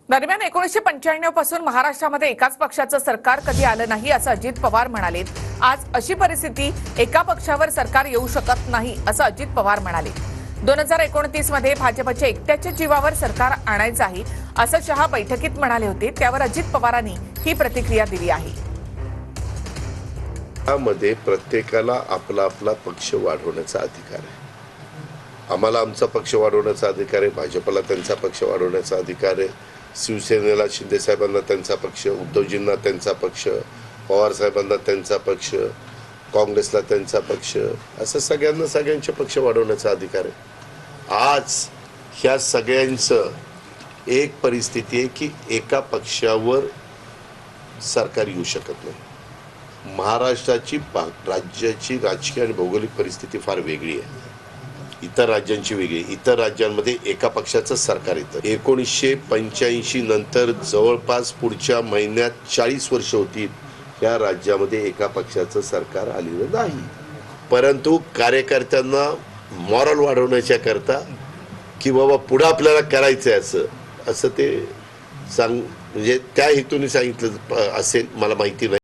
दरम्यान 1995 पासून महाराष्ट्रामध्ये एकाच पक्षाचं सरकार कधी आलं नाही असं अजित पवार म्हणाले। आज अशी परिस्थिती एका पक्षावर सरकार येऊ शकत नाही असं अजित पवार म्हणाले। 2029 मध्ये भाजपच्या एकट्याच्या जीवावर सरकार आणायचं आहे असं शहा बैठकीत म्हणाले होते। त्यावर अजित पवारांनी ही प्रतिक्रिया दिली आहे। त्यामध्ये प्रत्येकाला आपला आपला पक्ष वाढवण्याचा अधिकार आहे। आम्हाला आमचा पक्ष वाढवण्याचा अधिकार आहे, भाजपला त्यांचा पक्ष वाढवण्याचा अधिकार आहे, शिवसेनेला शिंदे साहेबांना त्यांचा पक्ष, उद्धवजींना त्यांचा पक्ष, पवार साहेबांना त्यांचा पक्ष, काँग्रेसला त्यांचा पक्ष, असं सगळ्यांचे पक्ष वाढवण्याचा अधिकार आहे। आज ह्या सगळ्यांचं एक परिस्थिती आहे की एका पक्षावर सरकार येऊ शकत नाही। महाराष्ट्राची राज्याची राजकीय आणि भौगोलिक परिस्थिती फार वेगळी आहे, इतर राज्यांची वेगळी। इतर राज्यांमध्ये एका पक्षाचं सरकार येतं। 1985 नंतर जवळपास पुढच्या महिन्यात 40 वर्ष होतील या राज्यामध्ये एका पक्षाचं सरकार आलेलं नाही। परंतु कार्यकर्त्यांना मॉरल वाढवण्याच्या करता की बाबा पुढे आपल्याला करायचंय असं ते म्हणजे त्या हेतूने सांगितलं असेल, मला माहिती नाही।